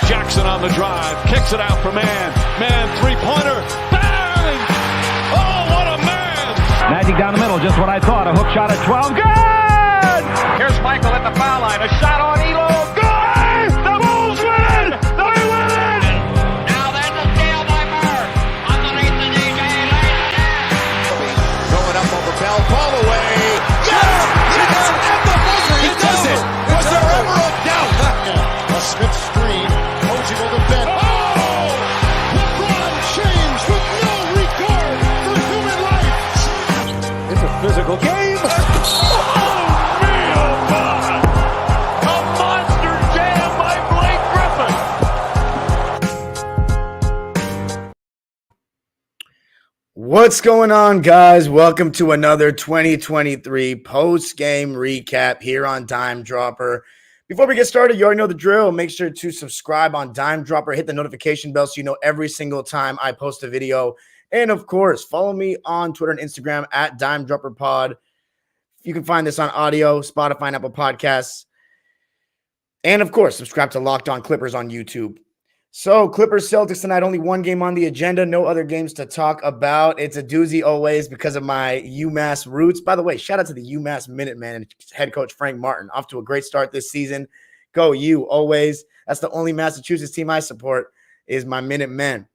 Jackson on the drive, kicks it out for man. Man, three-pointer, bang! Oh, what a man! Magic down the middle, just what I thought. A hook shot at 12, good! Here's Michael at the foul line, a shot on Elo, Good! The Bulls win! They win it! Now there's a steal by Bird. Underneath the DJ, going up over Bell, ball away. Yes! Yes! At the buzzer, he does it! Was there ever a doubt? A Smith screen, Posey will defend. Oh! LeBron James with no regard for human life! It's a physical game. What's going on, guys? Welcome to another 2023 post-game recap here on Dime Dropper. Before we get started, you already know the drill. Make sure to subscribe on Dime Dropper. Hit the notification bell so you know every single time I post a video. And, of course, follow me on Twitter and Instagram at Dime Dropper Pod. You can find this on audio, Spotify, and Apple Podcasts. And, of course, subscribe to Locked On Clippers on YouTube. So, Clippers Celtics tonight, only one game on the agenda, no other games to talk about. It's a doozy always because of my UMass roots. By the way, shout out to the UMass Minutemen and head coach Frank Martin. Off to a great start this season. Go you, always. That's the only Massachusetts team I support is my Minutemen.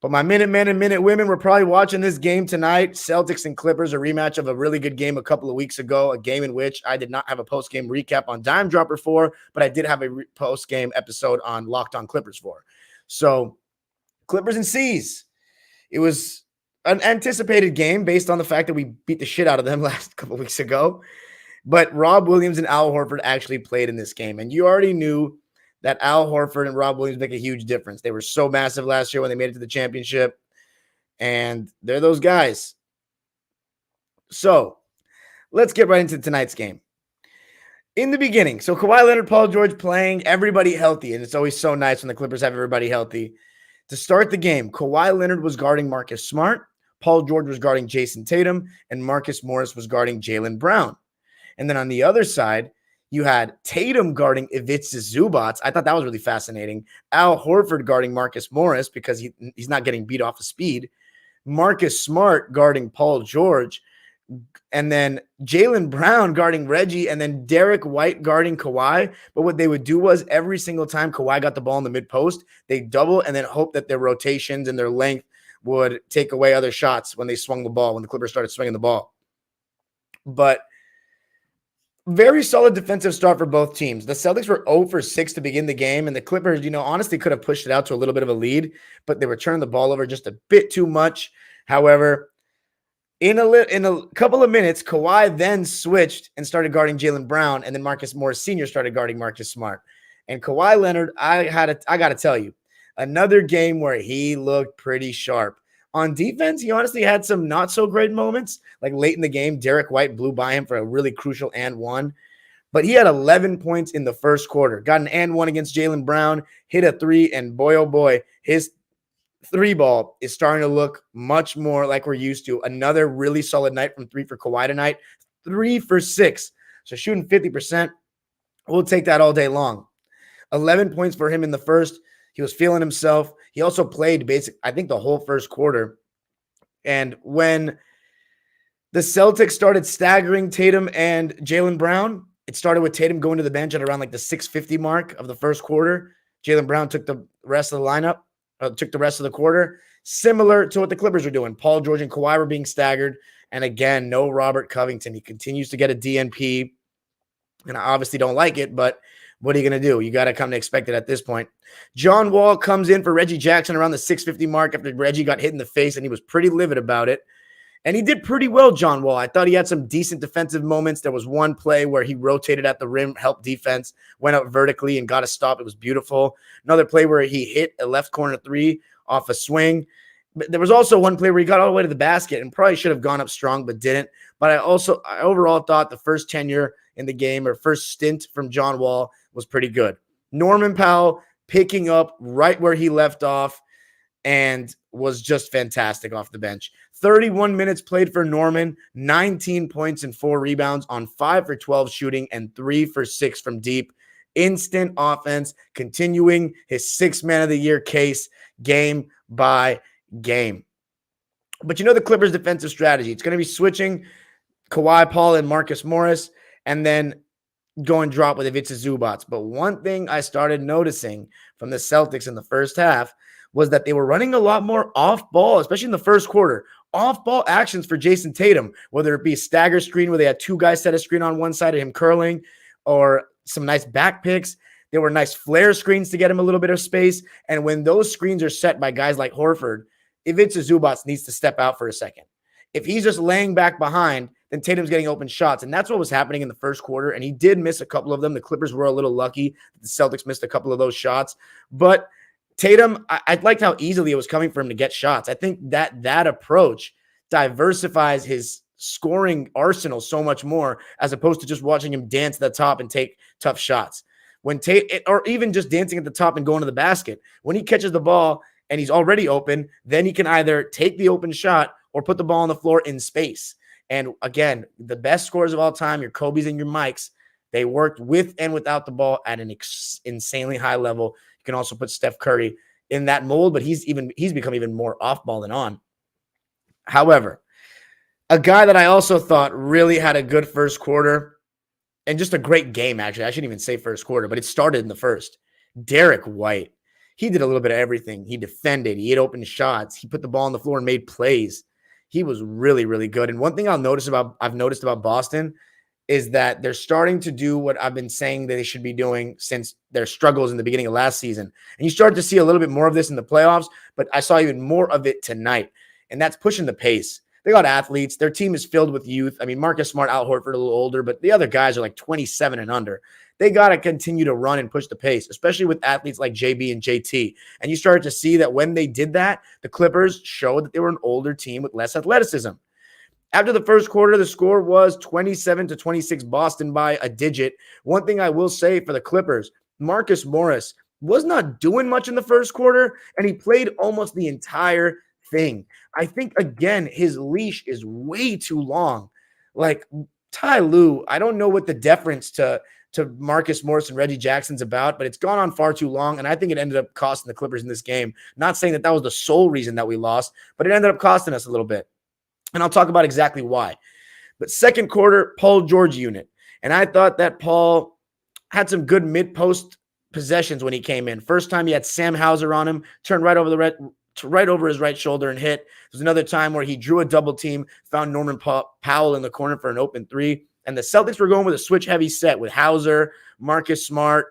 But my Minutemen and Minutewomen, we're probably watching this game tonight. Celtics and Clippers, a rematch of a really good game a couple of weeks ago, a game in which I did not have a post-game recap on Dime Dropper for, but I did have a post-game episode on Locked On Clippers for. So, Clippers and C's. It was an anticipated game based on the fact that we beat the shit out of them last couple weeks ago. But Rob Williams and Al Horford actually played in this game. And you already knew that Al Horford and Rob Williams make a huge difference. They were so massive last year when they made it to the championship. And they're those guys. So, let's get right into tonight's game. In the beginning, so Kawhi Leonard, Paul George playing, everybody healthy, and it's always so nice when the Clippers have everybody healthy. To start the game, Kawhi Leonard was guarding Marcus Smart, Paul George was guarding Jason Tatum, and Marcus Morris was guarding Jaylen Brown. And then on the other side, you had Tatum guarding Ivica Zubac. I thought that was really fascinating. Al Horford guarding Marcus Morris because he's not getting beat off of speed. Marcus Smart guarding Paul George. And then Jaylen Brown guarding Reggie, and then Derek White guarding Kawhi. But what they would do was every single time Kawhi got the ball in the mid-post, they double and then hope that their rotations and their length would take away other shots when they swung the ball, when the Clippers started swinging the ball. But very solid defensive start for both teams. The Celtics were 0 for 6 to begin the game, and the Clippers, honestly could have pushed it out to a little bit of a lead, but they were turning the ball over just a bit too much. However, in a couple of minutes, Kawhi then switched and started guarding Jaylen Brown, and then Marcus Morris Sr. started guarding Marcus Smart. And Kawhi Leonard, I got to tell you, another game where he looked pretty sharp. On defense, he honestly had some not-so-great moments. Like late in the game, Derek White blew by him for a really crucial and one. But he had 11 points in the first quarter. Got an and one against Jaylen Brown, hit a three, and boy, oh boy, his three ball is starting to look much more like we're used to. Another really solid night from three for Kawhi tonight. 3 for 6. So shooting 50%. We'll take that all day long. 11 points for him in the first. He was feeling himself. He also played I think the whole first quarter. And when the Celtics started staggering Tatum and Jaylen Brown, it started with Tatum going to the bench at around like the 6:50 mark of the first quarter. Jaylen Brown took the rest of the lineup. Took the rest of the quarter, similar to what the Clippers were doing. Paul George and Kawhi were being staggered. And again, no Robert Covington. He continues to get a DNP. And I obviously don't like it, but what are you going to do? You got to come to expect it at this point. John Wall comes in for Reggie Jackson around the 6:50 mark after Reggie got hit in the face, and he was pretty livid about it. And he did pretty well, John Wall. I thought he had some decent defensive moments. There was one play where he rotated at the rim, helped defense, went up vertically and got a stop. It was beautiful. Another play where he hit a left corner three off a swing. But there was also one play where he got all the way to the basket and probably should have gone up strong, but didn't. But I overall thought the first tenure in the game or first stint from John Wall was pretty good. Norman Powell picking up right where he left off and was just fantastic off the bench. 31 minutes played for Norman, 19 points and 4 rebounds on 5 for 12 shooting and 3 for 6 from deep. Instant offense, continuing his 6th man of the year case game by game. But you know the Clippers' defensive strategy. It's going to be switching Kawhi, Paul, and Marcus Morris, and then going drop with Ivica Zubac. But one thing I started noticing from the Celtics in the first half was that they were running a lot more off ball, especially in the first quarter. Off ball actions for Jason Tatum, whether it be a stagger screen where they had 2 guys set a screen on one side of him curling, or some nice back picks. There were nice flare screens to get him a little bit of space. And when those screens are set by guys like Horford, Ivica Zubac needs to step out for a second. If he's just laying back behind, then Tatum's getting open shots. And that's what was happening in the first quarter. And he did miss a couple of them. The Clippers were a little lucky. The Celtics missed a couple of those shots. But Tatum, I liked how easily it was coming for him to get shots. I think that approach diversifies his scoring arsenal so much more, as opposed to just watching him dance at the top and take tough shots. When or even just dancing at the top and going to the basket. When he catches the ball and he's already open, then he can either take the open shot or put the ball on the floor in space. And again, the best scorers of all time, your Kobe's and your Mikes, they worked with and without the ball at an insanely high level. You can also put Steph Curry in that mold, but he's become even more off ball than on. However, a guy that I also thought really had a good first quarter and just a great game, actually. I shouldn't even say first quarter, but it started in the first. Derek White. He did a little bit of everything. He defended. He hit open shots. He put the ball on the floor and made plays. He was really, really good. And one thing I've noticed about Boston is that they're starting to do what I've been saying that they should be doing since their struggles in the beginning of last season. And you start to see a little bit more of this in the playoffs, but I saw even more of it tonight. And that's pushing the pace. They got athletes. Their team is filled with youth. I mean, Marcus Smart, Al Horford, a little older, but the other guys are like 27 and under. They got to continue to run and push the pace, especially with athletes like JB and JT. And you started to see that when they did that, the Clippers showed that they were an older team with less athleticism. After the first quarter, the score was 27-26 Boston by a digit. One thing I will say for the Clippers, Marcus Morris was not doing much in the first quarter, and he played almost the entire thing. I think, again, his leash is way too long. Like, Ty Lue, I don't know what the deference to Marcus Morris and Reggie Jackson's about, but it's gone on far too long, and I think it ended up costing the Clippers in this game. Not saying that was the sole reason that we lost, but it ended up costing us a little bit. And I'll talk about exactly why. But second quarter, Paul George unit. And I thought that Paul had some good mid-post possessions when he came in. First time he had Sam Hauser on him, turned right over his right shoulder and hit. There's another time where he drew a double team, found Norman Powell in the corner for an open three. And the Celtics were going with a switch-heavy set with Hauser, Marcus Smart,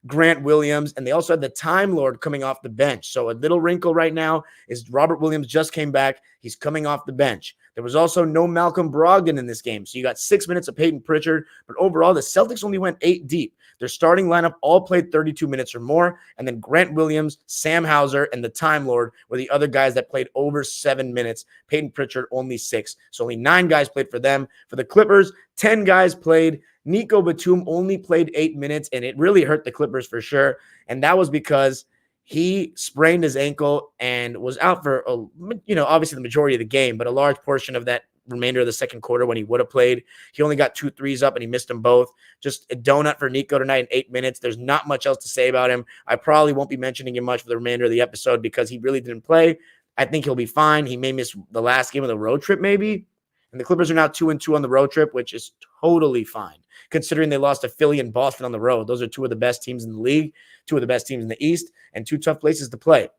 Grant Williams, and they also had the Time Lord coming off the bench. So a little wrinkle right now is Robert Williams just came back. He's coming off the bench. There was also no Malcolm Brogdon in this game. So you got 6 minutes of Peyton Pritchard, but overall the Celtics only went 8 deep. Their starting lineup all played 32 minutes or more, and then Grant Williams, Sam Hauser, and the Time Lord were the other guys that played over 7 minutes. Peyton Pritchard only 6. So only 9 guys played for them. For the Clippers, 10 guys played. Nico Batum only played 8 minutes, and it really hurt the Clippers for sure. And that was because he sprained his ankle and was out for, obviously the majority of the game, but a large portion of that remainder of the second quarter when he would have played. He only got 2 threes up and he missed them both. Just a donut for Nico tonight in 8 minutes. There's not much else to say about him. I probably won't be mentioning him much for the remainder of the episode because he really didn't play. I think he'll be fine. He may miss the last game of the road trip maybe. And the Clippers are now 2-2 on the road trip, which is totally fine, considering they lost to Philly and Boston on the road. Those are 2 of the best teams in the league, 2 of the best teams in the East, and 2 tough places to play.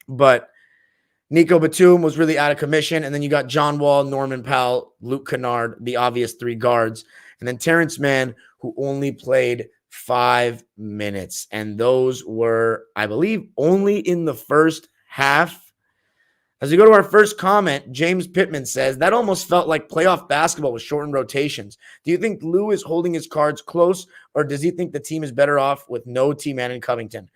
But Nico Batum was really out of commission, and then you got John Wall, Norman Powell, Luke Kennard, the obvious 3 guards, and then Terrence Mann, who only played 5 minutes. And those were, I believe, only in the first half. As we go to our first comment, James Pittman says, that almost felt like playoff basketball with shortened rotations. Do you think Lue is holding his cards close, or does he think the team is better off with no T-Man in Covington?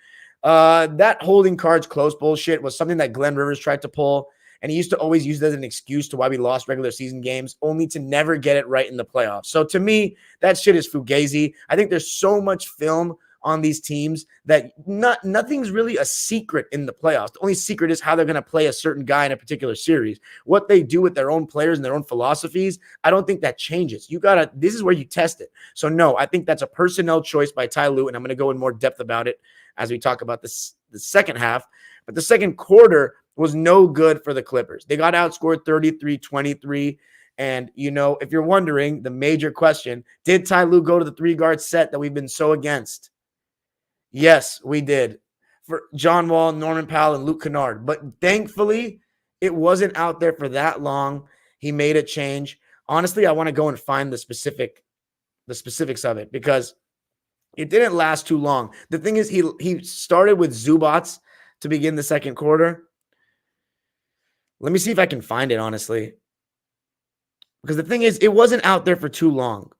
That holding cards close bullshit was something that Glenn Rivers tried to pull, and he used to always use it as an excuse to why we lost regular season games, only to never get it right in the playoffs. So to me, that shit is fugazi. I think there's so much film on these teams that nothing's really a secret in the playoffs. The only secret is how they're going to play a certain guy in a particular series. What they do with their own players and their own philosophies, I don't think that changes. This is where you test it. So no, I think that's a personnel choice by Ty Lue, and I'm going to go in more depth about it as we talk about the second half. But the second quarter was no good for the Clippers. They got outscored 33-23. And, if you're wondering, the major question, did Ty Lue go to the 3-guard set that we've been so against? Yes, we did. For John Wall, Norman Powell, and Luke Kennard. But thankfully, it wasn't out there for that long. He made a change. Honestly, I want to go and find the specifics of it because it didn't last too long. The thing is, he started with Zubats to begin the second quarter. Let me see if I can find it, honestly. Because the thing is, it wasn't out there for too long.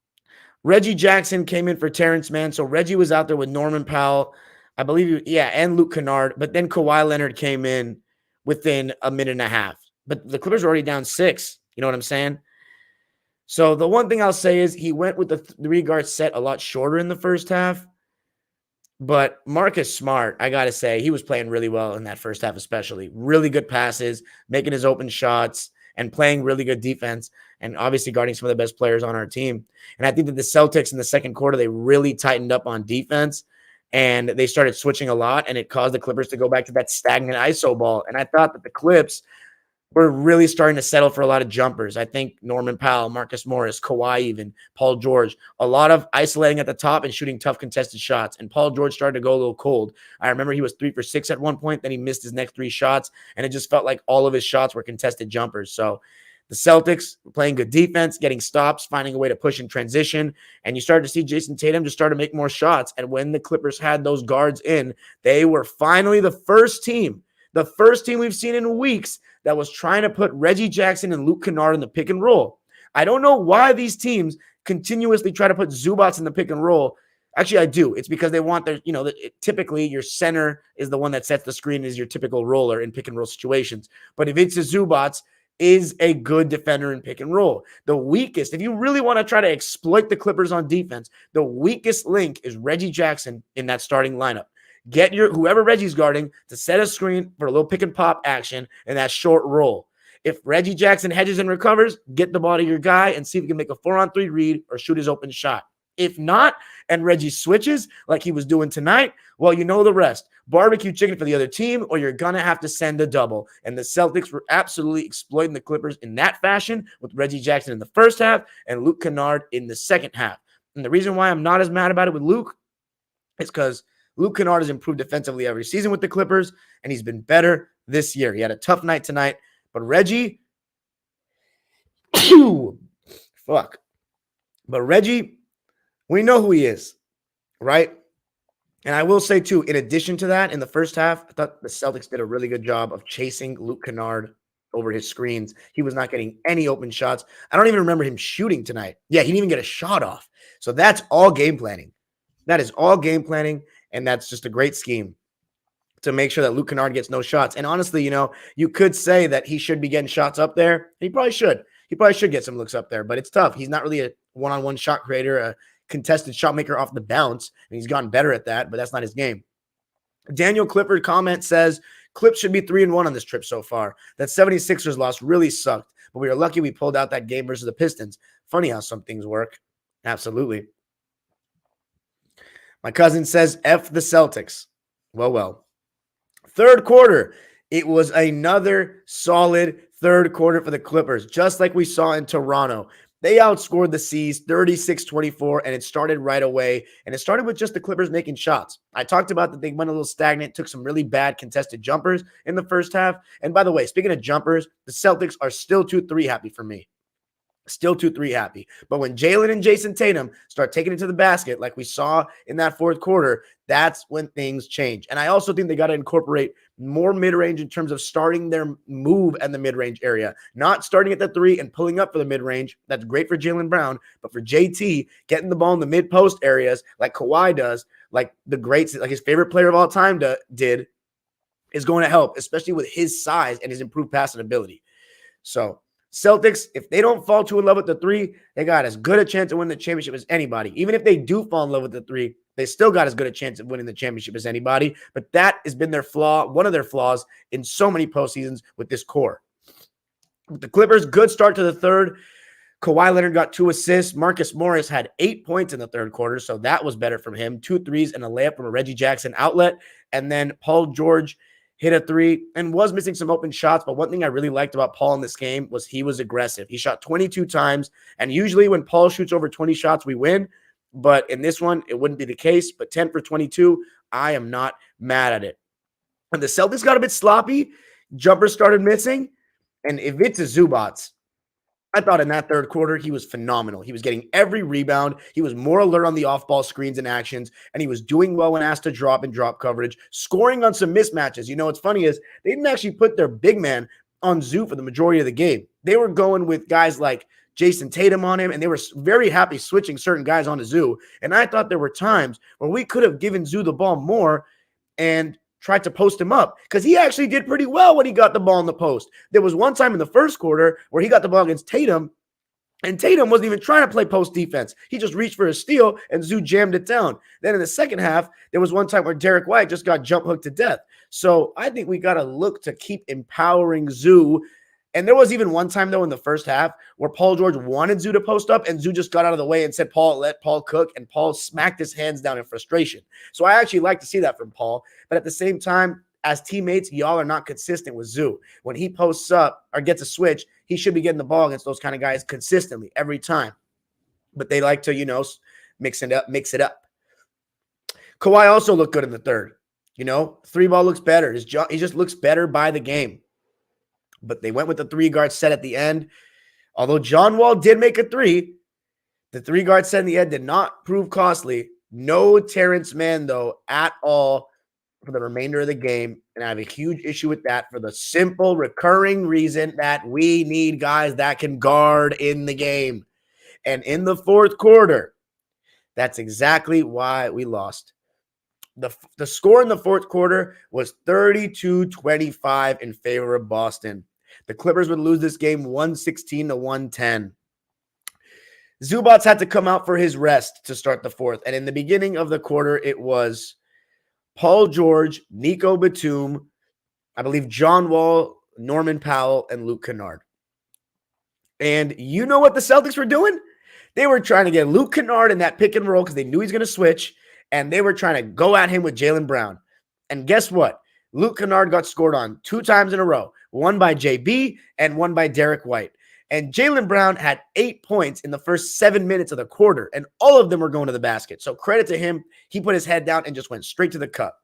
Reggie Jackson came in for Terrence Mann. So Reggie was out there with Norman Powell, I believe, and Luke Kennard. But then Kawhi Leonard came in within a minute and a half. But the Clippers were already down 6. You know what I'm saying? So the one thing I'll say is he went with the 3-guard set a lot shorter in the first half. But Marcus Smart, I got to say, he was playing really well in that first half especially. Really good passes, making his open shots, and playing really good defense, and obviously guarding some of the best players on our team. And I think that the Celtics in the second quarter, they really tightened up on defense, and they started switching a lot, and it caused the Clippers to go back to that stagnant ISO ball. And I thought that the Clips were really starting to settle for a lot of jumpers. I think Norman Powell, Marcus Morris, Kawhi even, Paul George, a lot of isolating at the top and shooting tough contested shots. And Paul George started to go a little cold. I remember he was 3 for 6 at one point. Then he missed his next 3 shots, and it just felt like all of his shots were contested jumpers. So the Celtics were playing good defense, getting stops, finding a way to push in transition. And you started to see Jason Tatum just start to make more shots. And when the Clippers had those guards in, they were finally the first team we've seen in weeks that was trying to put Reggie Jackson and Luke Kennard in the pick and roll. I don't know why these teams continuously try to put Zubats in the pick and roll. Actually, I do. It's because they want their, typically your center is the one that sets the screen as your typical roller in pick and roll situations. But if it's a Zubats, is a good defender in pick and roll. The weakest, if you really want to try to exploit the Clippers on defense, the weakest link is Reggie Jackson in that starting lineup. Get whoever Reggie's guarding to set a screen for a little pick and pop action and that short roll. If Reggie Jackson hedges and recovers, get the ball to your guy and see if he can make a 4-on-3 read or shoot his open shot. If not, and Reggie switches like he was doing tonight, well, you know the rest. Barbecue chicken for the other team, or you're going to have to send a double. And the Celtics were absolutely exploiting the Clippers in that fashion with Reggie Jackson in the first half and Luke Kennard in the second half. And the reason why I'm not as mad about it with Luke is because Luke Kennard has improved defensively every season with the Clippers, and he's been better this year. He had a tough night tonight, but Reggie, But Reggie, we know who he is, right? And I will say, too, in addition to that, in the first half, I thought the Celtics did a really good job of chasing Luke Kennard over his screens. He was not getting any open shots. I don't even remember him shooting tonight. Yeah, he didn't even get a shot off. So that's all game planning. That is all game planning. And that's just a great scheme to make sure that Luke Kennard gets no shots. And honestly, you could say that he should be getting shots up there. He probably should. He probably should get some looks up there, but it's tough. He's not really a one-on-one shot creator, a contested shot maker off the bounce. And he's gotten better at that, but that's not his game. Daniel Clifford comment says, Clips should be 3-1 on this trip so far. That 76ers loss really sucked, but we were lucky we pulled out that game versus the Pistons. Funny how some things work. Absolutely. My cousin says, F the Celtics. Well. Third quarter, it was another solid third quarter for the Clippers, just like we saw in Toronto. They outscored the C's 36-24, and it started right away. And it started with just the Clippers making shots. I talked about that they went a little stagnant, took some really bad contested jumpers in the first half. And by the way, speaking of jumpers, the Celtics are still 2-3 happy for me. Still 2-3 happy. But when Jalen and Jason Tatum start taking it to the basket, like we saw in that fourth quarter, that's when things change. And I also think they got to incorporate more mid-range in terms of starting their move at the mid-range area, not starting at the 3 and pulling up for the mid-range. That's great for Jaylen Brown, but for JT, getting the ball in the mid-post areas like Kawhi does, like the greats, like his favorite player of all time did, is going to help, especially with his size and his improved passing ability. So Celtics, if they don't fall too in love with the 3, they got as good a chance to win the championship as anybody. Even if they do fall in love with the 3, They still got as good a chance of winning the championship as anybody, but that has been their flaw, one of their flaws in so many postseasons with this core. With the Clippers, good start to the third. Kawhi Leonard got 2 assists. Marcus Morris had 8 points in the third quarter, so that was better from him. 2 threes and a layup from a Reggie Jackson outlet. And then Paul George hit a 3 and was missing some open shots. But one thing I really liked about Paul in this game was he was aggressive. He shot 22 times. And usually when Paul shoots over 20 shots, we win. But in this one, it wouldn't be the case. But 10 for 22, I am not mad at it. And the Celtics got a bit sloppy. Jumpers started missing. And Ivica Zubac, I thought in that third quarter, he was phenomenal. He was getting every rebound. He was more alert on the off-ball screens and actions, and he was doing well when asked to drop and drop coverage, scoring on some mismatches. You know, what's funny is they didn't actually put their big man on Zoo for the majority of the game. They were going with guys like Jason Tatum on him, and they were very happy switching certain guys onto Zoo. And I thought there were times where we could have given Zoo the ball more and tried to post him up because he actually did pretty well when he got the ball in the post. There was one time in the first quarter where he got the ball against Tatum, and Tatum wasn't even trying to play post defense. He just reached for a steal, and Zoo jammed it down. Then in the second half, there was one time where Derek White just got jump hooked to death. So I think we got to look to keep empowering Zoo. And there was even one time, though, in the first half where Paul George wanted Zoo to post up, and Zoo just got out of the way and said, Paul, let Paul cook, and Paul smacked his hands down in frustration. So I actually like to see that from Paul. But at the same time, as teammates, y'all are not consistent with Zoo. When he posts up or gets a switch, he should be getting the ball against those kind of guys consistently every time. But they like to, you know, mix it up. Kawhi also looked good in the third. You know, 3-ball looks better. He just looks better by the game. But they went with the 3-guard set at the end. Although John Wall did make a 3, the 3-guard set in the end did not prove costly. No Terrence Mann, though, at all for the remainder of the game. And I have a huge issue with that for the simple, recurring reason that we need guys that can guard in the game. And in the fourth quarter, that's exactly why we lost. The score in the fourth quarter was 32-25 in favor of Boston. The Clippers would lose this game 116-110. Zubac had to come out for his rest to start the fourth. And in the beginning of the quarter, it was Paul George, Nico Batum, I believe John Wall, Norman Powell, and Luke Kennard. And you know what the Celtics were doing? They were trying to get Luke Kennard in that pick and roll because they knew he's going to switch. And they were trying to go at him with Jaylen Brown. And guess what? Luke Kennard got scored on 2 times in a row. One by JB and one by Derek White. And Jaylen Brown had 8 points in the first 7 minutes of the quarter. And all of them were going to the basket. So credit to him. He put his head down and just went straight to the cup.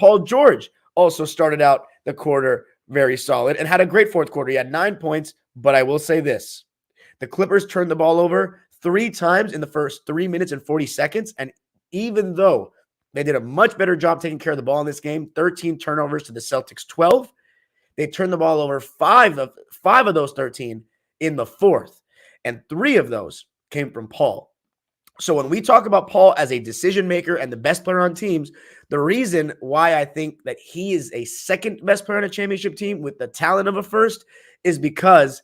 Paul George also started out the quarter very solid and had a great fourth quarter. He had 9 points. But I will say this. The Clippers turned the ball over 3 times in the first 3 minutes and 40 seconds. And even though they did a much better job taking care of the ball in this game, 13 turnovers to the Celtics 12, they turned the ball over 5 of those 13 in the fourth, and 3 of those came from Paul. So when we talk about Paul as a decision maker and the best player on teams, the reason why I think that he is a second best player on a championship team with the talent of a first is because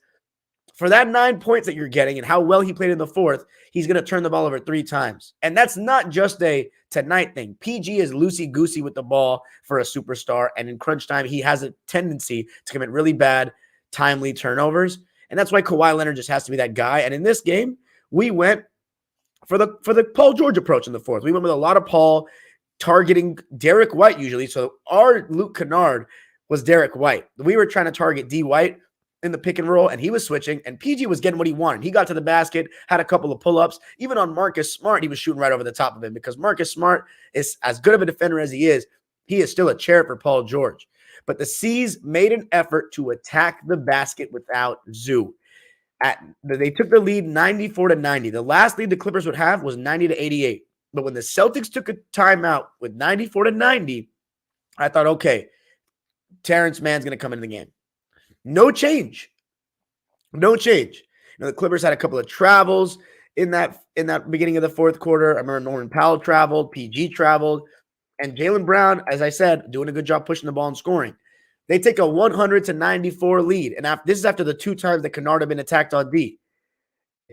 for that 9 points that you're getting and how well he played in the fourth, he's going to turn the ball over 3 times. And that's not just a tonight thing. PG is loosey-goosey with the ball for a superstar, and in crunch time, he has a tendency to commit really bad, timely turnovers. And that's why Kawhi Leonard just has to be that guy. And in this game, we went for the Paul George approach in the fourth. We went with a lot of Paul targeting Derek White usually. So our Luke Kennard was Derek White. We were trying to target D. White in the pick and roll, and he was switching, and PG was getting what he wanted. He got to the basket, had a couple of pull-ups. Even on Marcus Smart, he was shooting right over the top of him because Marcus Smart is as good of a defender as he is still a chair for Paul George. But the C's made an effort to attack the basket without Zoo. They took the lead 94-90. The last lead the Clippers would have was 90-88. But when the Celtics took a timeout with 94-90, I thought, okay, Terrence Mann's going to come into the game. No change. You know, the Clippers had a couple of travels in that beginning of the fourth quarter. I remember Norman Powell traveled, PG traveled, and Jaylen Brown, as I said, doing a good job pushing the ball and scoring. They take a 100-94 lead, and this is after the 2 times that Kennard had been attacked on D.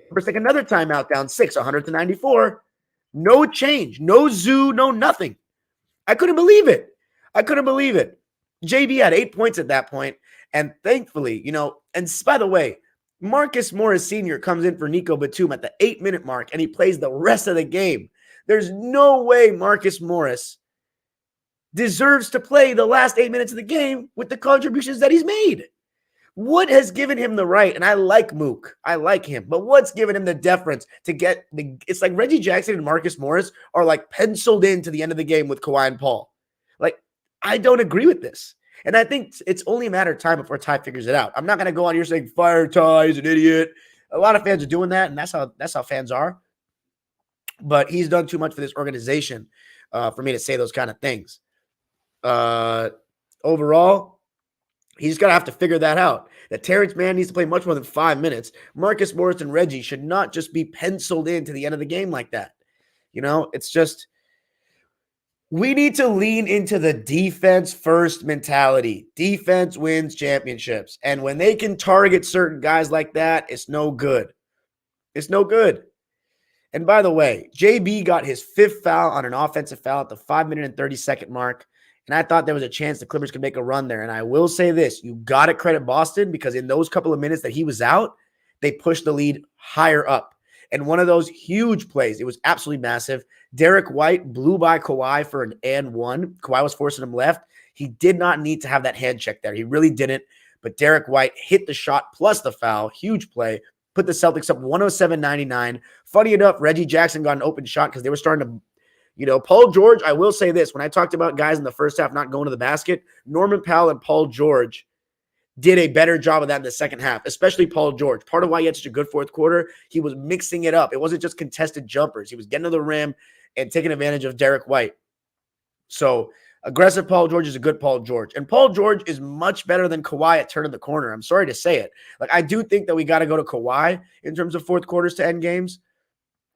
Clippers take another timeout down 6, 100-94. No change, no Zoo, no nothing. I couldn't believe it. JB had 8 points at that point, and thankfully, and by the way, Marcus Morris Sr. comes in for Nico Batum at the 8-minute mark, and he plays the rest of the game. There's no way Marcus Morris deserves to play the last 8 minutes of the game with the contributions that he's made. What has given him the right? And I like Mook. I like him. But what's given him the deference to get it's like Reggie Jackson and Marcus Morris are like penciled in to the end of the game with Kawhi and Paul. Like, I don't agree with this. And I think it's only a matter of time before Ty figures it out. I'm not going to go on here saying fire Ty, he's an idiot. A lot of fans are doing that, and that's how fans are. But he's done too much for this organization for me to say those kind of things. Overall, he's going to have to figure that out. That Terrence Mann needs to play much more than 5 minutes. Marcus Morris and Reggie should not just be penciled in to the end of the game like that. It's just we need to lean into the defense first mentality. Defense wins championships. And when they can target certain guys like that, it's no good. It's no good. And by the way, JB got his 5th foul on an offensive foul at the 5-minute and 30-second mark. And I thought there was a chance the Clippers could make a run there. And I will say this, you got to credit Boston because in those couple of minutes that he was out, they pushed the lead higher up. And one of those huge plays, it was absolutely massive. Derek White blew by Kawhi for an and one. Kawhi was forcing him left. He did not need to have that hand check there. He really didn't. But Derek White hit the shot plus the foul. Huge play. Put the Celtics up 107-99. Funny enough, Reggie Jackson got an open shot because they were starting to, Paul George, I will say this. When I talked about guys in the first half not going to the basket, Norman Powell and Paul George did a better job of that in the second half, especially Paul George. Part of why he had such a good fourth quarter, he was mixing it up. It wasn't just contested jumpers. He was getting to the rim and taking advantage of Derek White. So aggressive Paul George is a good Paul George. And Paul George is much better than Kawhi at turning the corner. I'm sorry to say it. I do think that we got to go to Kawhi in terms of fourth quarters to end games.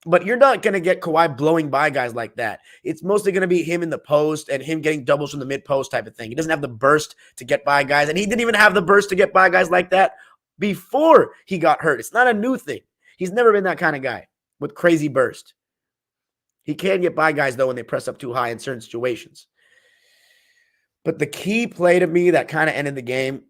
But you're not going to get Kawhi blowing by guys like that. It's mostly going to be him in the post and him getting doubles from the mid-post type of thing. He doesn't have the burst to get by guys, and he didn't even have the burst to get by guys like that before he got hurt. It's not a new thing. He's never been that kind of guy with crazy burst. He can get by guys, though, when they press up too high in certain situations. But the key play to me that kind of ended the game,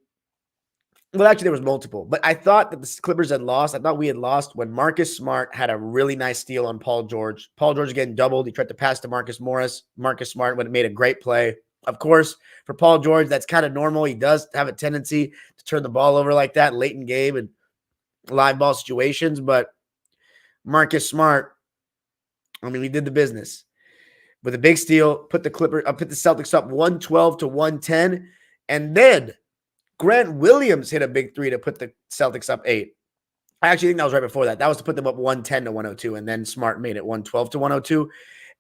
well, actually, there was multiple. But I thought that the Clippers had lost. I thought we had lost when Marcus Smart had a really nice steal on Paul George. Paul George getting doubled. He tried to pass to Marcus Morris. Marcus Smart would have made a great play. Of course, for Paul George, that's kind of normal. He does have a tendency to turn the ball over like that late in game and live ball situations. But Marcus Smart, he did the business. With a big steal, put the Celtics up 112-110. And then Grant Williams hit a big 3 to put the Celtics up 8. I actually think that was right before that. That was to put them up 110-102, and then Smart made it 112-102.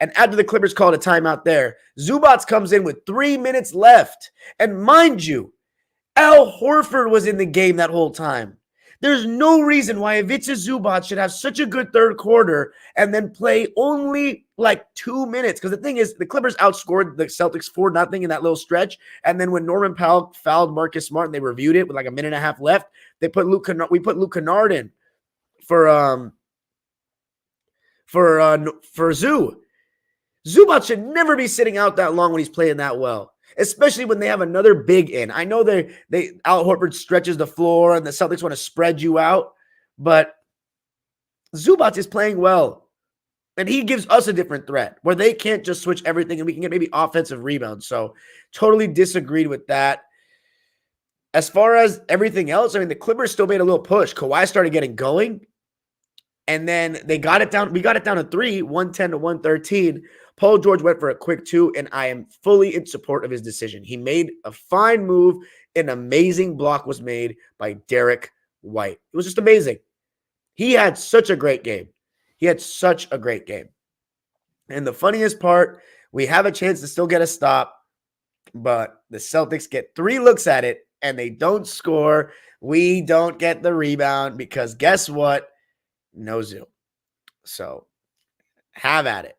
And after the Clippers called a timeout there, Zubac comes in with 3 minutes left. And mind you, Al Horford was in the game that whole time. There's no reason why Ivica Zubac should have such a good third quarter and then play only 2 minutes. Because the thing is, the Clippers outscored the Celtics 4-0 in that little stretch. And then when Norman Powell fouled Marcus Smart and they reviewed it with a minute and a half left, we put Luke Kennard in for Zoo. Zubac should never be sitting out that long when he's playing that well, especially when they have another big in. I know Al Horford stretches the floor and the Celtics want to spread you out, but Zubac is playing well. And he gives us a different threat where they can't just switch everything and we can get maybe offensive rebounds. So totally disagreed with that. As far as everything else, the Clippers still made a little push. Kawhi started getting going. And then they got it down. We got it down to 3, 110-113. Paul George went for a quick 2, and I am fully in support of his decision. He made a fine move. An amazing block was made by Derek White. It was just amazing. He had such a great game. And the funniest part, we have a chance to still get a stop, but the Celtics get 3 looks at it, and they don't score. We don't get the rebound because guess what? No Zoo. So have at it.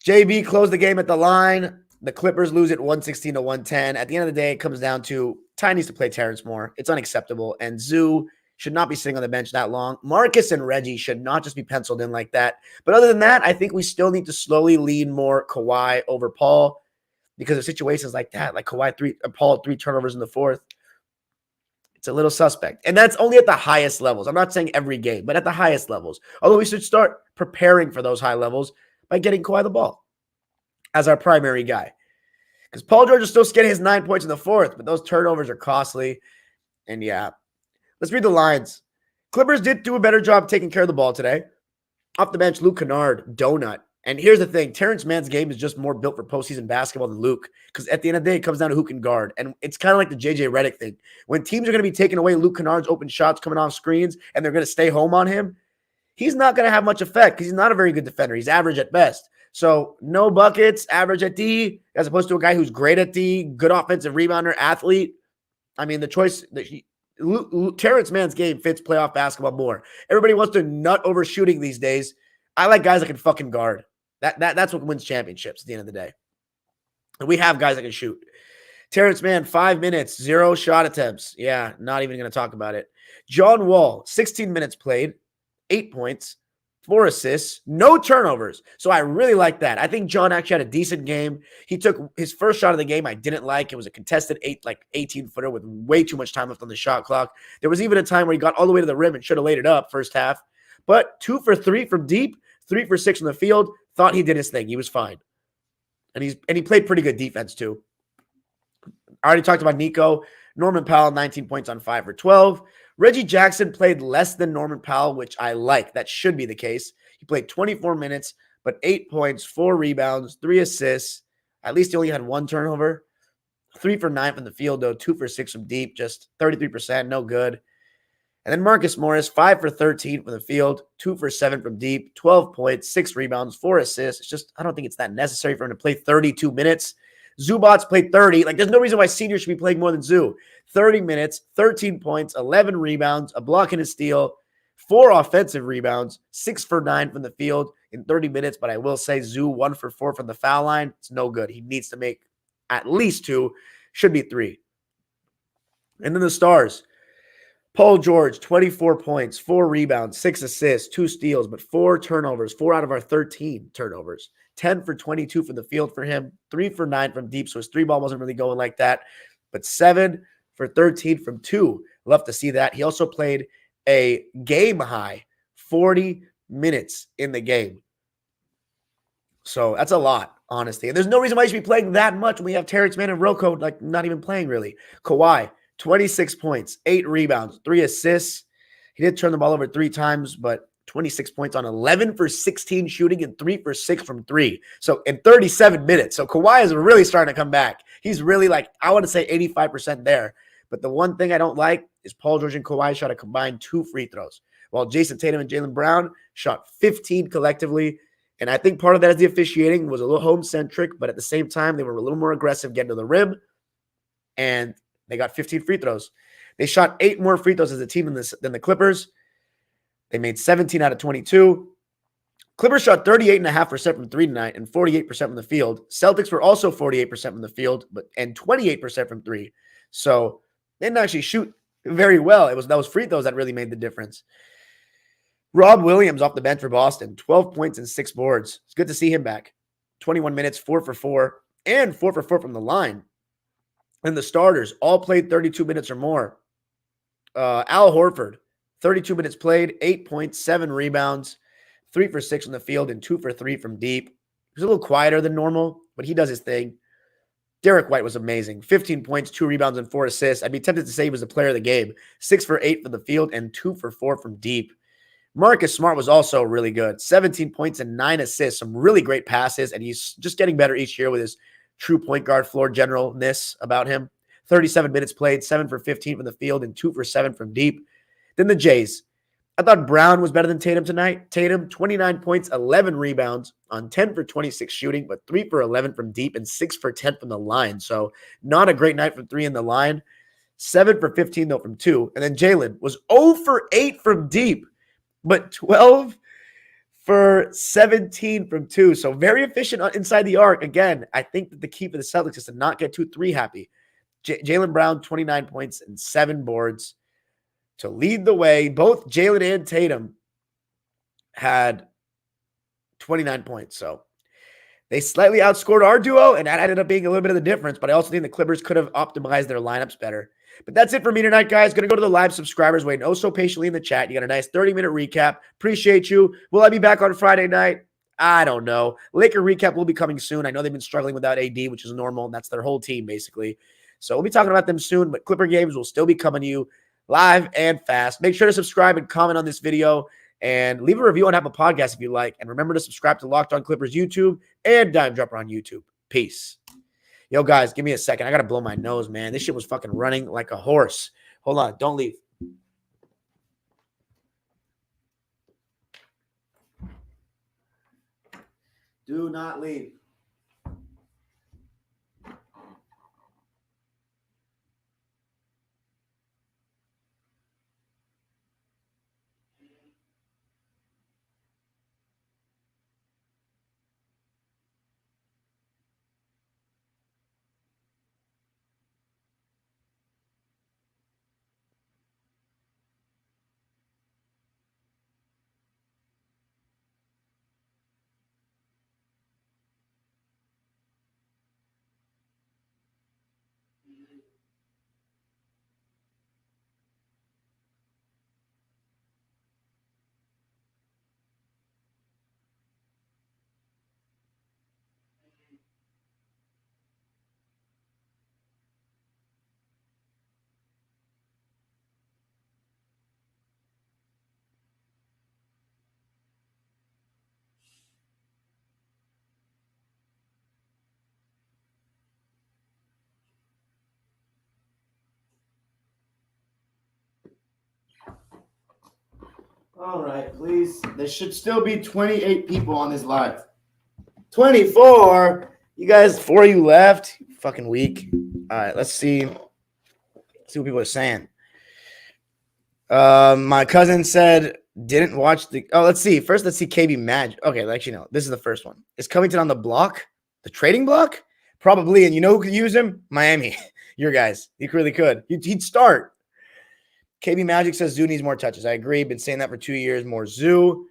JB closed the game at the line. The Clippers lose it 116-110. At the end of the day, it comes down to Ty needs to play Terrence more. It's unacceptable. And Zoo, should not be sitting on the bench that long. Marcus and Reggie should not just be penciled in like that. But other than that, I think we still need to slowly lean more Kawhi over Paul because of situations like that, like Paul 3 turnovers in the fourth. It's a little suspect. And that's only at the highest levels. I'm not saying every game, but at the highest levels. Although we should start preparing for those high levels by getting Kawhi the ball as our primary guy. Because Paul George is still getting his 9 points in the fourth, but those turnovers are costly. And yeah, let's read the lines. Clippers did do a better job taking care of the ball today. Off the bench, Luke Kennard, donut. And here's the thing. Terrence Mann's game is just more built for postseason basketball than Luke. Because at the end of the day, it comes down to who can guard. And it's kind of like the JJ Redick thing. When teams are going to be taking away Luke Kennard's open shots coming off screens and they're going to stay home on him, he's not going to have much effect because he's not a very good defender. He's average at best. So no buckets, average at D, as opposed to a guy who's great at D, good offensive rebounder, athlete. I mean, the choice that Terrence Mann's game fits playoff basketball more. Everybody wants to nut over shooting these days. I like guys that can fucking guard. That's what wins championships at the end of the day. And we have guys that can shoot. Terrence Mann, 5 minutes, 0 shot attempts. Yeah, not even going to talk about it. John Wall, 16 minutes played, 8 points, 4 assists, no turnovers. So I really like that. I think John actually had a decent game. He took his first shot of the game I didn't like. It was a contested 18-footer with way too much time left on the shot clock. There was even a time where he got all the way to the rim and should have laid it up first half. But 2 for 3 from deep, 3 for 6 from the field. Thought he did his thing. He was fine. And he played pretty good defense too. I already talked about Nico. Norman Powell, 19 points on 5 for 12. Reggie Jackson played less than Norman Powell, which I like. That should be the case. He played 24 minutes, but 8 points, 4 rebounds, 3 assists. At least he only had 1 turnover. 3 for 9 from the field, though. 2 for 6 from deep, just 33%, no good. And then Marcus Morris, 5 for 13 from the field, 2 for 7 from deep, 12 points, 6 rebounds, 4 assists. It's just, I don't think it's that necessary for him to play 32 minutes. Zubats played 30. There's no reason why seniors should be playing more than Zoo. 30 minutes, 13 points, 11 rebounds, a block and a steal, 4 offensive rebounds, 6 for 9 from the field in 30 minutes. But I will say Zoo, 1 for 4 from the foul line. It's no good. He needs to make at least 2, should be 3. And then the stars. Paul George, 24 points, 4 rebounds, 6 assists, 2 steals, but 4 turnovers, 4 out of our 13 turnovers. 10 for 22 from the field for him, 3 for 9 from deep, so his 3-ball wasn't really going like that, but 7 for 13 from 2. Love to see that. He also played a game-high 40 minutes in the game. So that's a lot, honestly. And there's no reason why he should be playing that much when we have Terrence Mann and Rocco not even playing really. Kawhi, 26 points, 8 rebounds, 3 assists. He did turn the ball over 3 times, but 26 points on 11 for 16 shooting and 3 for 6 from 3. So in 37 minutes. So Kawhi is really starting to come back. He's really I want to say 85% there. But the one thing I don't like is Paul George and Kawhi shot a combined 2 free throws, while Jason Tatum and Jaylen Brown shot 15 collectively. And I think part of that is the officiating was a little home-centric, but at the same time, they were a little more aggressive getting to the rim. And they got 15 free throws. They shot 8 more free throws as a team than the Clippers. They made 17 out of 22. Clippers shot 38.5% from 3 tonight and 48% from the field. Celtics were also 48% from the field, and 28% from 3. So they didn't actually shoot very well. That was free throws that really made the difference. Rob Williams off the bench for Boston, 12 points and 6 boards. It's good to see him back. 21 minutes, 4 for 4, and 4 for 4 from the line. And the starters all played 32 minutes or more. Al Horford, 32 minutes played, 8 points, 7 rebounds, 3 for 6 from the field, and 2 for 3 from deep. He was a little quieter than normal, but he does his thing. Derek White was amazing. 15 points, 2 rebounds, and 4 assists. I'd be tempted to say he was the player of the game. 6 for 8 from the field and 2 for 4 from deep. Marcus Smart was also really good. 17 points and 9 assists. Some really great passes, and he's just getting better each year with his true point guard floor generalness about him. 37 minutes played, 7 for 15 from the field, and 2 for 7 from deep. Then the Jays. I thought Brown was better than Tatum tonight. Tatum, 29 points, 11 rebounds on 10 for 26 shooting, but 3 for 11 from deep and 6 for 10 from the line. So not a great night from 3 in the line. 7 for 15, though, from 2. And then Jalen was 0 for 8 from deep, but 12 for 17 from 2. So very efficient inside the arc. Again, I think that the key for the Celtics is to not get too 3 happy. Jaylen Brown, 29 points and 7 boards. to lead the way. Both Jalen and Tatum had 29 points. So they slightly outscored our duo, and that ended up being a little bit of the difference. But I also think the Clippers could have optimized their lineups better. But that's it for me tonight, guys. Going to go to the live subscribers waiting oh so patiently in the chat. You got a nice 30-minute recap. Appreciate you. Will I be back on Friday night? I don't know. Laker recap will be coming soon. I know they've been struggling without AD, which is normal, and that's their whole team, basically. So we'll be talking about them soon, but Clipper games will still be coming to you live and fast. Make sure to subscribe and comment on this video, and leave a review on Apple Podcasts if you like. And remember to subscribe to Locked On Clippers YouTube and Dime Dropper on YouTube. Peace. Yo, guys, give me a second. I got to blow my nose, man. This shit was fucking running like a horse. Hold on. Don't leave. Do not leave. All right, please. There should still be 28 people on this live. 24? You guys, 4 of you left? Fucking weak. All right, let's see. See what people are saying. My cousin said didn't watch the. Oh, let's see. First, let's see KB Magic. Okay, actually, no. This is the first one. Is Covington on the block? The trading block? Probably. And you know who could use him? Miami. Your guys. He really could. He'd start. KB Magic says Zoo needs more touches. I agree. Been saying that for 2 years. More Zoo.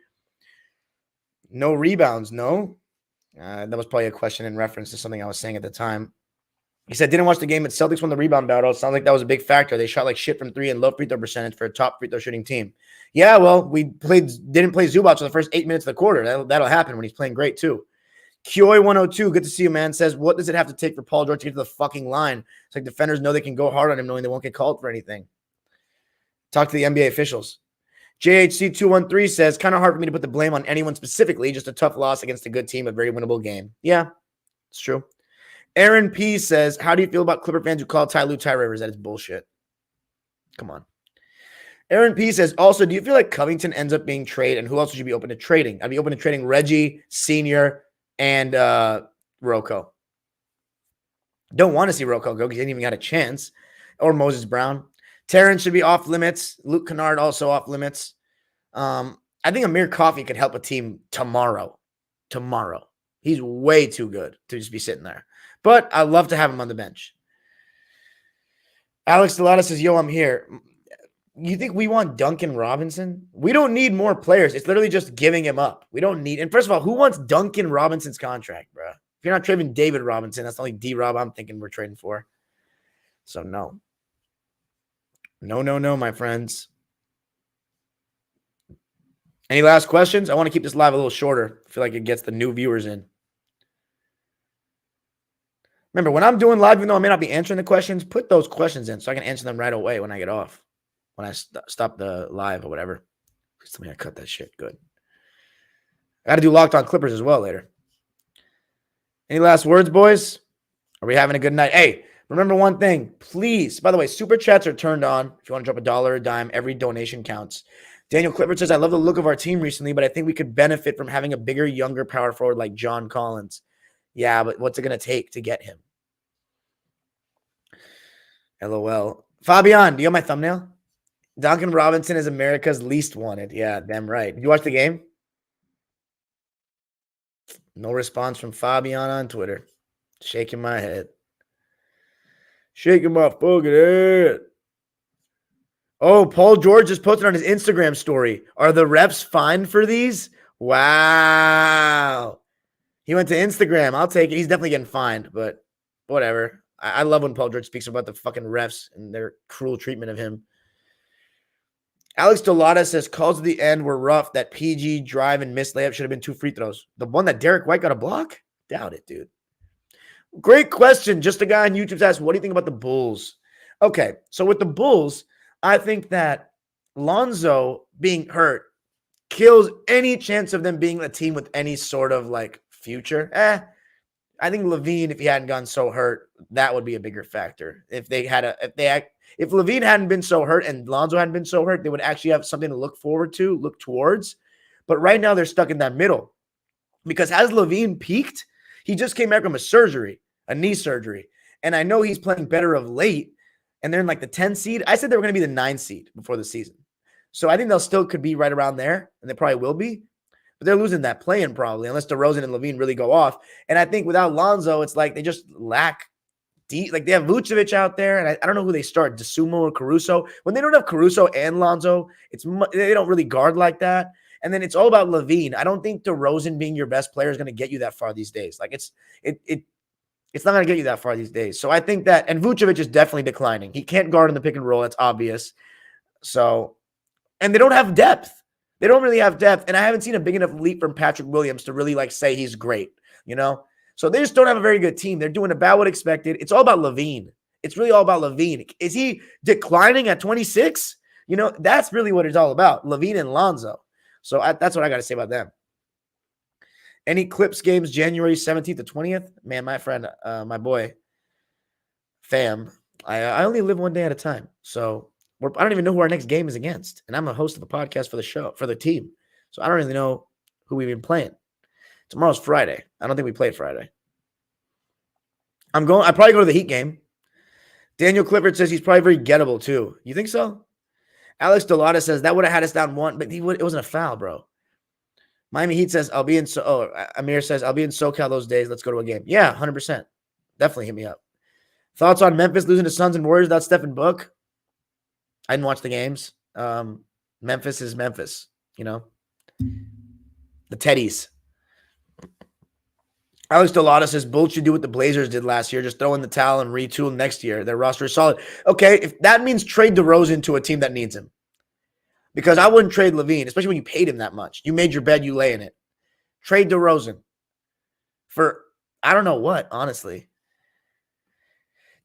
No rebounds. No. That was probably a question in reference to something I was saying at the time. He said, didn't watch the game, but Celtics won the rebound battle. It sounds like that was a big factor. They shot like shit from 3 and low free throw percentage for a top free throw shooting team. Yeah, well, we didn't play Zubac for the first 8 minutes of the quarter. That'll happen when he's playing great too. Koi102, good to see you, man, says, what does it have to take for Paul George to get to the fucking line? It's like defenders know they can go hard on him knowing they won't get called for anything. Talk to the NBA officials. JHC213 says, kind of hard for me to put the blame on anyone specifically, just a tough loss against a good team, a very winnable game. Yeah, it's true. Aaron P says, how do you feel about Clipper fans who call Ty Lue Ty Rivers? That is bullshit. Come on. Aaron P says, also, do you feel like Covington ends up being traded, and who else would you be open to trading? I'd be open to trading Reggie, Senior, and Rocco. Don't want to see Rocco go because he didn't even got a chance. Or Moses Brown. Terrence should be off limits. Luke Kennard also off limits. I think Amir Coffey could help a team tomorrow. Tomorrow. He's way too good to just be sitting there. But I'd love to have him on the bench. Alex Delata says, yo, I'm here. You think we want Duncan Robinson? We don't need more players. It's literally just giving him up. We don't need – and first of all, who wants Duncan Robinson's contract, bro? If you're not trading David Robinson, that's the only D-Rob I'm thinking we're trading for. So, no. No, my friends. Any last questions? I want to keep this live a little shorter. I feel like it gets the new viewers in. Remember, when I'm doing live, even though I may not be answering the questions, put those questions in so I can answer them right away when I get off. When I stop the live or whatever. Please tell me I cut that shit. Good. I got to do Locked On Clippers as well later. Any last words, boys? Are we having a good night? Hey, remember one thing. Please, by the way, super chats are turned on. If you want to drop $1 or a dime, every donation counts. Daniel Clifford says, I love the look of our team recently, but I think we could benefit from having a bigger, younger power forward like John Collins. Yeah, but what's it going to take to get him? LOL. Fabian, do you have my thumbnail? Duncan Robinson is America's least wanted. Yeah, damn right. Did you watch the game? No response from Fabian on Twitter. Shaking my head. Shaking my fucking head. Oh, Paul George just posted on his Instagram story. Are the refs fined for these? Wow. He went to Instagram. I'll take it. He's definitely getting fined, but whatever. I love when Paul George speaks about the fucking refs and their cruel treatment of him. Alex Delata says calls at the end were rough. That PG drive and missed layup should have been 2 free throws. The one that Derek White got a block? Doubt it, dude. Great question. Just a guy on YouTube asked, what do you think about the Bulls? Okay, so with the Bulls, I think that Lonzo being hurt kills any chance of them being a team with any sort of like future. I think Levine, if he hadn't gotten so hurt, that would be a bigger factor. If Levine hadn't been so hurt and Lonzo hadn't been so hurt, they would actually have something to look forward to, look towards. But right now they're stuck in that middle because has Levine peaked? He just came back from a knee surgery. And I know he's playing better of late and they're in like the 10 seed. I said they were going to be the 9 seed before the season. So I think they'll still could be right around there and they probably will be. But they're losing that play-in probably unless DeRozan and Levine really go off. And I think without Lonzo, it's like they just lack deep. Like they have Vucevic out there, and I don't know who they start, DeSumo or Caruso. When they don't have Caruso and Lonzo, they don't really guard like that. And then it's all about Levine. I don't think DeRozan being your best player is going to get you that far these days. Like it's not going to get you that far these days. So I think that, and Vucevic is definitely declining. He can't guard in the pick and roll. That's obvious. So, and they don't have depth. They don't really have depth, and I haven't seen a big enough leap from Patrick Williams to really like say he's great, you know? So they just don't have a very good team. They're doing about what expected. It's all about Levine. It's really all about Levine. Is he declining at 26? You know, that's really what it's all about, Levine and Lonzo. So that's what I got to say about them. Any Clips games January 17th to 20th? Man, my friend, my boy, fam, I only live one day at a time, so I don't even know who our next game is against. And I'm a host of the podcast for the show, for the team. So I don't really know who we've been playing. Tomorrow's Friday. I don't think we played Friday. I probably go to the Heat game. Daniel Clifford says he's probably very gettable too. You think so? Alex Delata says that would have had us down 1, but it wasn't a foul, bro. Miami Heat says Amir says I'll be in SoCal those days. Let's go to a game. Yeah, 100%. Definitely hit me up. Thoughts on Memphis losing to Suns and Warriors without Stephen Book? I didn't watch the games. Memphis is Memphis, you know. The Teddies. Alex Delata says Bulls should do what the Blazers did last year. Just throw in the towel and retool next year. Their roster is solid. Okay, if that means trade DeRozan to a team that needs him. Because I wouldn't trade Levine, especially when you paid him that much. You made your bed, you lay in it. Trade DeRozan for I don't know what, honestly.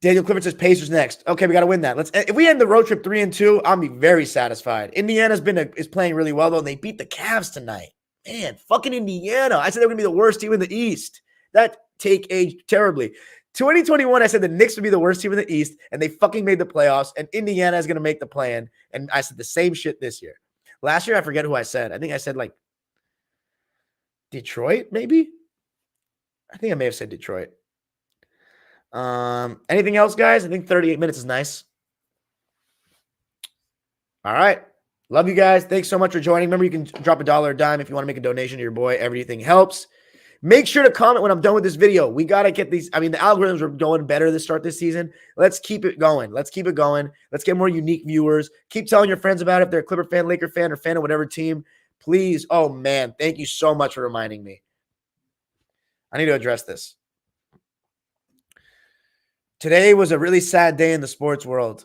Daniel Clifford says Pacers next. Okay, we got to win that. If we end the road trip 3-2, I'll be very satisfied. Indiana's is playing really well, though, and they beat the Cavs tonight. Man, fucking Indiana. I said they were going to be the worst team in the East. That take aged terribly. 2021, I said the Knicks would be the worst team in the East, and they fucking made the playoffs, and Indiana is going to make the play-in, and I said the same shit this year. Last year, I forget who I said. I think I said, like, Detroit, maybe? I think I may have said Detroit. Anything else, guys? I think 38 minutes is nice. All right. Love you guys. Thanks so much for joining. Remember, you can drop $1 or a dime if you want to make a donation to your boy. Everything helps. Make sure to comment when I'm done with this video. We got to get these. I mean, the algorithms are going better to start this season. Let's keep it going. Let's keep it going. Let's get more unique viewers. Keep telling your friends about it. If they're a Clipper fan, Laker fan, or fan of whatever team, please. Oh, man. Thank you so much for reminding me. I need to address this. Today was a really sad day in the sports world.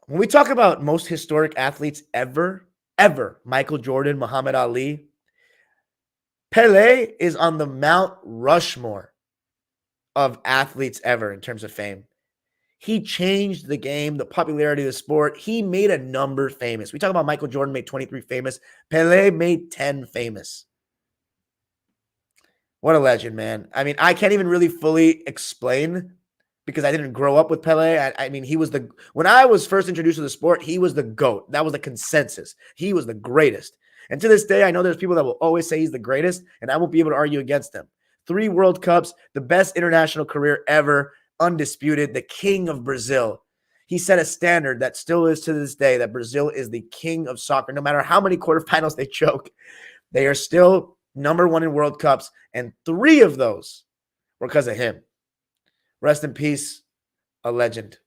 When we talk about most historic athletes ever, Michael Jordan, Muhammad Ali, Pele is on the Mount Rushmore of athletes ever in terms of fame. He changed the game, the popularity of the sport. He made a number famous. We talk about Michael Jordan made 23 famous. Pele made 10 famous. What a legend, man. I mean, I can't even really fully explain because I didn't grow up with Pele. I mean, when I was first introduced to the sport, he was the GOAT. That was the consensus. He was the greatest. And to this day, I know there's people that will always say he's the greatest, and I won't be able to argue against them. 3 World Cups, the best international career ever, undisputed, the king of Brazil. He set a standard that still is to this day that Brazil is the king of soccer. No matter how many quarterfinals they choke, they are still number 1 in World Cups, and 3 of those were because of him. Rest in peace, a legend.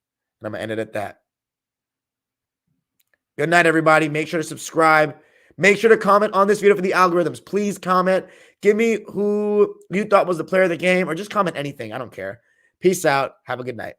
And I'm going to end it at that. Good night, everybody. Make sure to subscribe. Make sure to comment on this video for the algorithms. Please comment. Give me who you thought was the player of the game, or just comment anything. I don't care. Peace out. Have a good night.